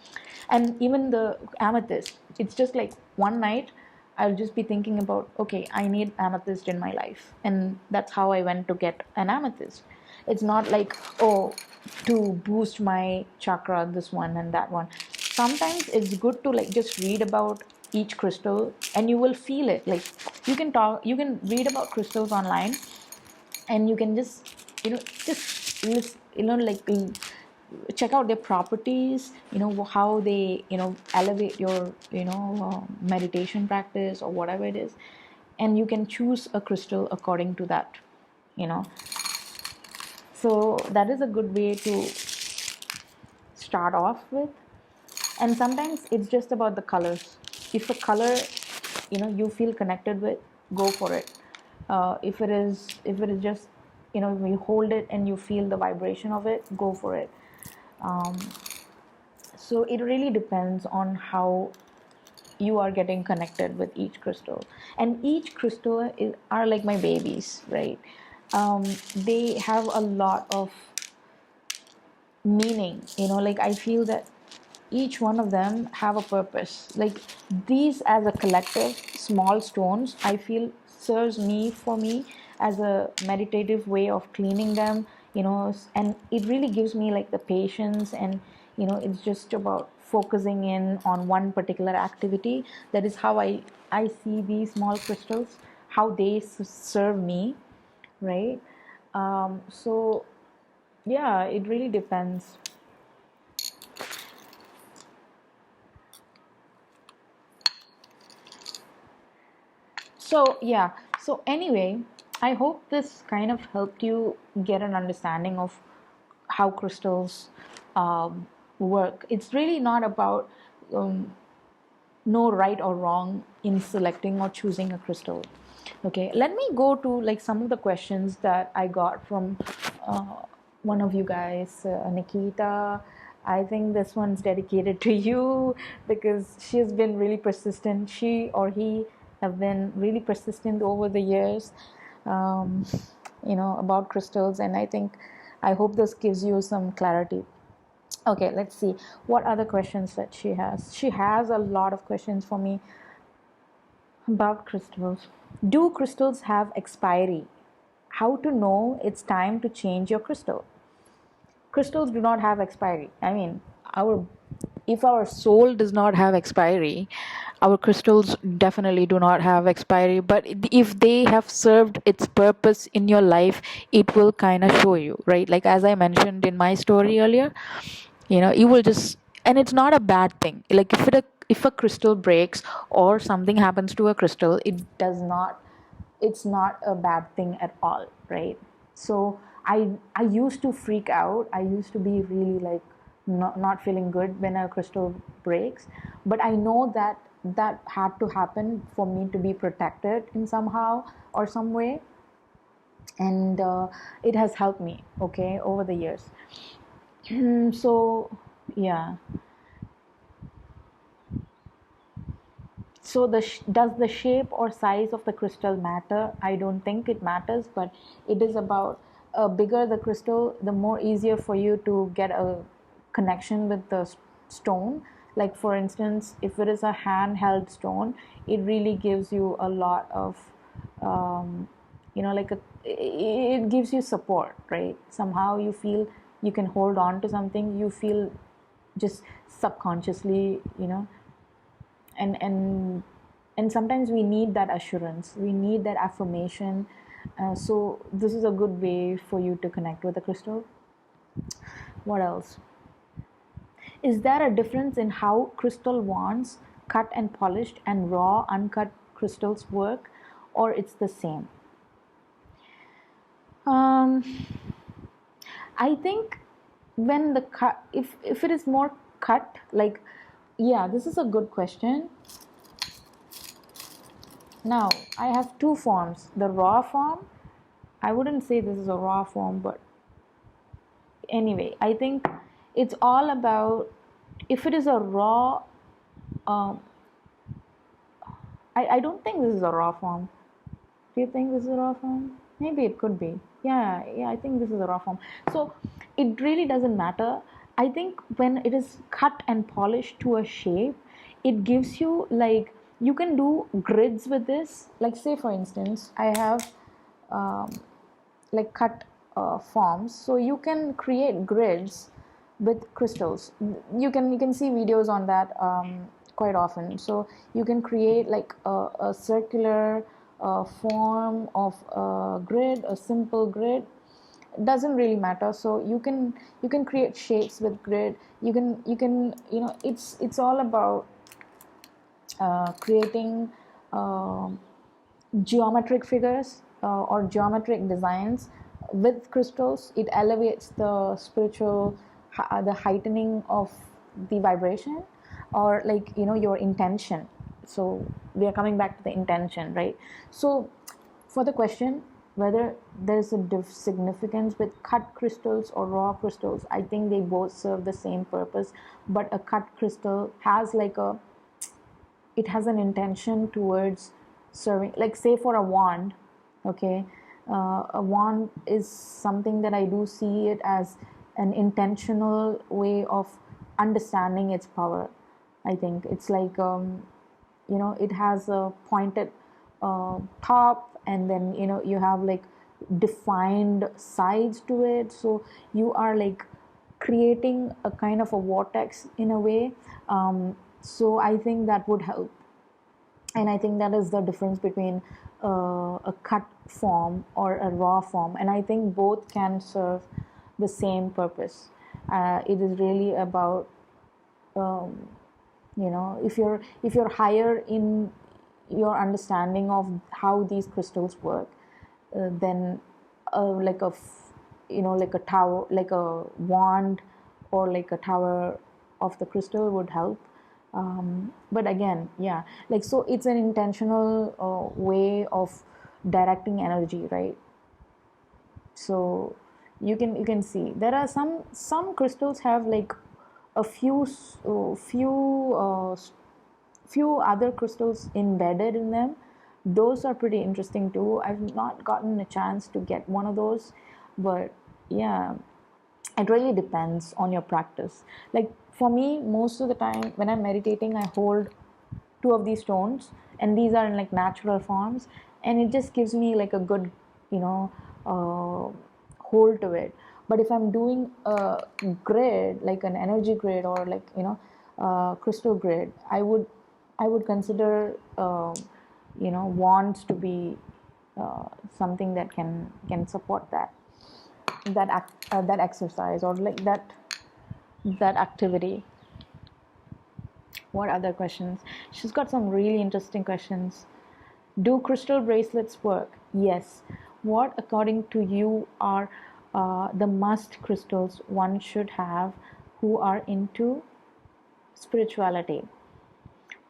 And even the amethyst, it's just like one night I'll just be thinking about, okay, I need amethyst in my life, and that's how I went to get an amethyst. It's not like, oh, to boost my chakra, this one and that one. Sometimes it's good to like just read about each crystal and you will feel it. Like, you can read about crystals online, and you can just like check out their properties, how they elevate your meditation practice or whatever it is, and you can choose a crystal according to that. you know so that is a good way to start off with. And sometimes it's just about the colors. If a color you feel connected with, go for it. If it is just, you hold it and you feel the vibration of it, go for it. um, so it really depends on how you are getting connected with each crystal. And each crystal are like my babies, right? They have a lot of meaning. Like, I feel that each one of them have a purpose. Like, these as a collective small stones, I feel serves me as a meditative way of cleaning them. And it really gives me like the patience, and it's just about focusing in on one particular activity. That is how I see these small crystals, how they serve me, right? So yeah, it really depends. So yeah, so anyway, I hope this kind of helped you get an understanding of how crystals work. It's really not about um, no right or wrong in selecting or choosing a crystal. Okay, let me go to like some of the questions that I got from uh, one of you guys, Nikita. I think this one's dedicated to you because she's been really persistent. She or he have been really persistent over the years, um, about crystals, and I hope this gives you some clarity. Okay, let's see what other questions that she has. She has a lot of questions for me about crystals. Do crystals have expiry? How to know it's time to change your crystal? Crystals do not have expiry. I mean, our if our soul does not have expiry, our crystals definitely do not have expiry. But if they have served its purpose in your life, it will kind of show you, right? Like, as I mentioned in my story earlier, you will just, and it's not a bad thing. Like, if a crystal breaks or something happens to a crystal, it's not a bad thing at all, right? So I used to freak out. I used to be really like not feeling good when a crystal breaks, but I know that that had to happen for me to be protected in somehow or some way, and it has helped me, okay, over the years. So yeah. So does the shape or size of the crystal matter? I don't think it matters, but it is about bigger the crystal, the more easier for you to get a connection with the stone. Like for instance, if it is a handheld stone, it really gives you a lot of, like it gives you support, right? Somehow you feel you can hold on to something. You feel just subconsciously, and sometimes we need that assurance, we need that affirmation. So this is a good way for you to connect with the crystal. What else? Is there a difference in how crystal wands, cut and polished, and raw uncut crystals work, or it's the same? I think when the cut, if it is more cut, like, yeah, this is a good question. Now, I have two forms. The raw form, I wouldn't say this is a raw form, but anyway, I think it's all about, if it is a raw, um, I don't think this is a raw form. Do you think this is a raw form? Maybe it could be. Yeah, I think this is a raw form. So it really doesn't matter. I think when it is cut and polished to a shape, it gives you, like, you can do grids with this. Like, say for instance, I have like cut forms, so you can create grids with crystals. You can see videos on that quite often. So you can create like a circular form of a grid, a simple grid. It doesn't really matter. So you can create shapes with grid. It's all about creating geometric figures or geometric designs with crystals. It elevates the spiritual, the heightening of the vibration, or like, your intention. So we are coming back to the intention, right? So for the question whether there's a significance with cut crystals or raw crystals, I think they both serve the same purpose, but a cut crystal has like it has an intention towards serving, like say for a wand. Okay, a wand is something that I do see it as an intentional way of understanding its power. I think it's like it has a pointed top, and then you have like defined sides to it, so you are like creating a kind of a vortex in a way. So I think that would help, and I think that is the difference between a cut form or a raw form, and I think both can serve the same purpose. It is really about if you're higher in your understanding of how these crystals work, then like like a tower, like a wand, or like a tower of the crystal would help. But again, yeah, like, so it's an intentional way of directing energy, right? So you can see there are some crystals have like a few other crystals embedded in them. Those are pretty interesting too. I've not gotten a chance to get one of those, but yeah, it really depends on your practice. Like for me, most of the time when I'm meditating, I hold two of these stones, and these are in like natural forms, and it just gives me like a good hold to it. But if I'm doing a grid, like an energy grid, or like crystal grid, I would consider wands to be something that can support that exercise, or like that activity. What other questions? She's got some really interesting questions. Do crystal bracelets work? Yes. What, according to you, are the must crystals one should have who are into spirituality,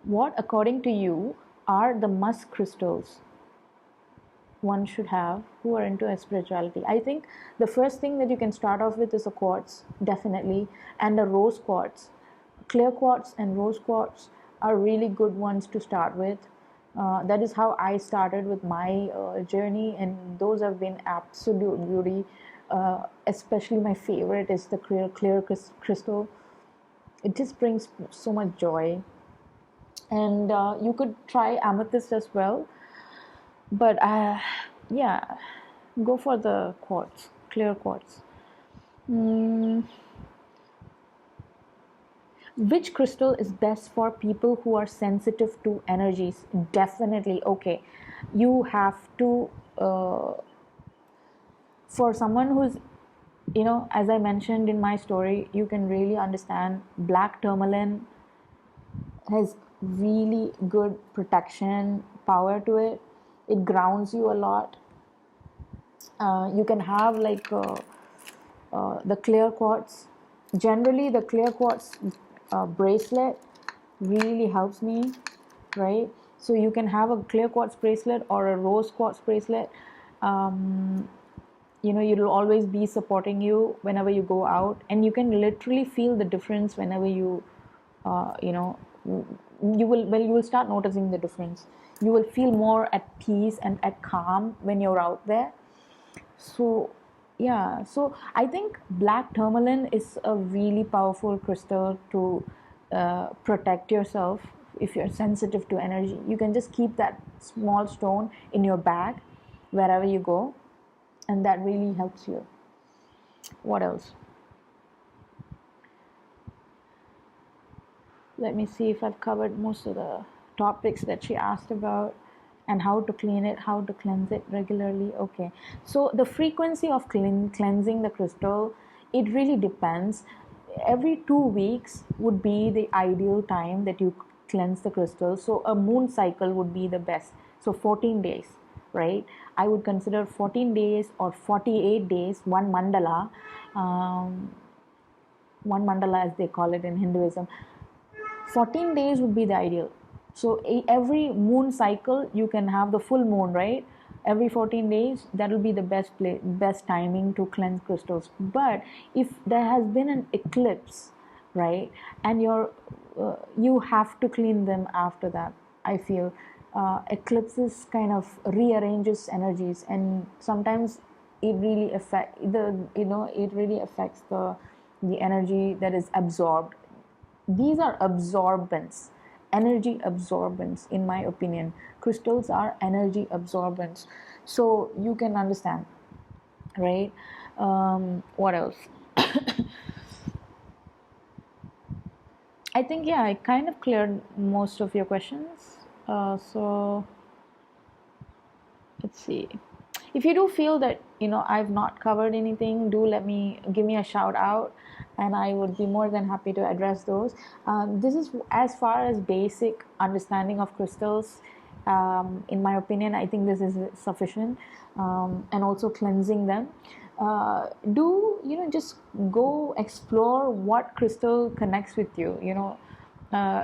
what according to you are the must crystals one should have who are into a spirituality? I think the first thing that you can start off with is a quartz, definitely, and a rose quartz. Clear quartz and rose quartz are really good ones to start with. That is how I started with my journey, and those have been absolute beauty. Especially my favorite is the clear crystal. It just brings so much joy. And you could try amethyst as well, but yeah, go for the quartz, clear quartz. Which crystal is best for people who are sensitive to energies? Definitely, okay, you have to for someone who's, as I mentioned in my story, you can really understand black tourmaline has really good protection power to it. It grounds you a lot. You can have like the clear quartz. Generally, the clear quartz bracelet really helps me, right? So you can have a clear quartz bracelet or a rose quartz bracelet. It'll always be supporting you whenever you go out, and you can literally feel the difference whenever you you will start noticing the difference. You will feel more at peace and at calm when you're out there. So yeah, so I think black tourmaline is a really powerful crystal to protect yourself. If you're sensitive to energy, you can just keep that small stone in your bag wherever you go, and that really helps you. What else? Let me see if I've covered most of the topics that she asked about. And how to clean it, how to cleanse it regularly. Okay, so the frequency of cleansing the crystal, it really depends. Every 2 weeks would be the ideal time that you cleanse the crystal. So a moon cycle would be the best. So 14 days, right? I would consider 14 days or 48 days, one mandala as they call it in Hinduism. 14 days would be the ideal. So every moon cycle you can have the full moon, right? Every 14 days, that will be the best timing to cleanse crystals. But if there has been an eclipse, right, and you have to clean them after that. I feel eclipses kind of rearranges energies, and sometimes it really affects the energy that is absorbed. These are absorbents, energy absorbents, in my opinion. Crystals are energy absorbents, so you can understand, right? What else? I think, yeah, I kind of cleared most of your questions. So let's see. If you do feel that I've not covered anything, do give me a shout out, and I would be more than happy to address those. This is as far as basic understanding of crystals. In my opinion, I think this is sufficient, and also cleansing them. Just go explore what crystal connects with you.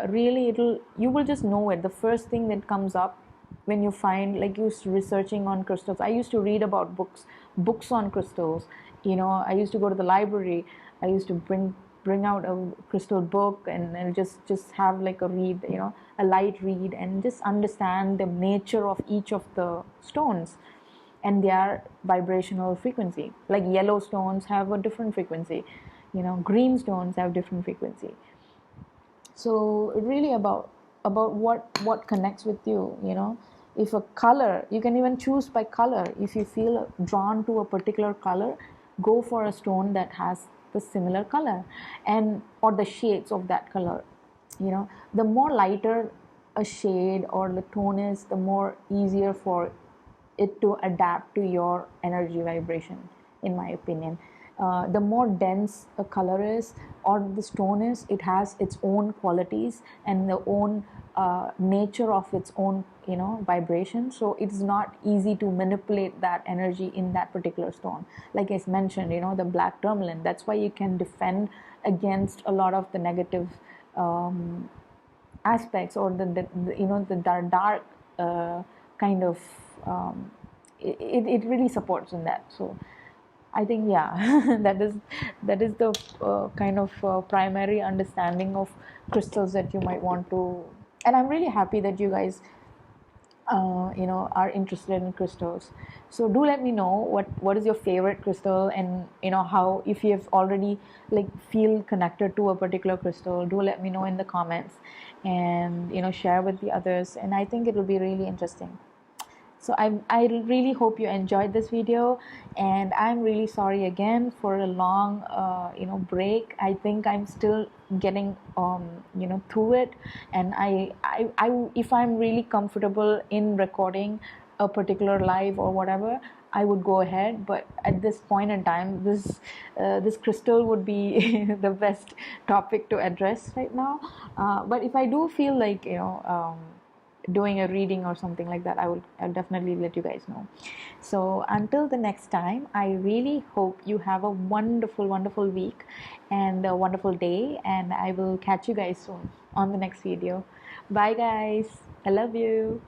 Really, you will just know it. The first thing that comes up when you find, like, you researching on crystals. I used to read about books on crystals. I used to go to the library. I used to bring out a crystal book and just have like a read, a light read, and just understand the nature of each of the stones and their vibrational frequency. Like yellow stones have a different frequency, green stones have different frequency. So really about what connects with you. If a color, you can even choose by color. If you feel drawn to a particular color, go for a stone that has the similar color or the shades of that color. The more lighter a shade or the tone is, the more easier for it to adapt to your energy vibration, in my opinion. The more dense a color is or the stone is, it has its own qualities and the own nature of its own vibration, so it's not easy to manipulate that energy in that particular stone. Like I mentioned, the black tourmaline, that's why you can defend against a lot of the negative aspects, or the dark kind of it really supports in that. So I think, yeah, that is the kind of primary understanding of crystals that you might want to. And I'm really happy that you guys are interested in crystals. So do let me know what is your favorite crystal, and how, if you have already like feel connected to a particular crystal, do let me know in the comments, and share with the others, and I think it will be really interesting. So I really hope you enjoyed this video, and I'm really sorry again for a long break. I think I'm still getting through it, and I if I'm really comfortable in recording a particular live or whatever, I would go ahead. But at this point in time, this crystal would be the best topic to address right now. But if I do feel like doing a reading or something like that, I'll definitely let you guys know. So until the next time, I really hope you have a wonderful week and a wonderful day, and I will catch you guys soon on the next video. Bye guys, I love you.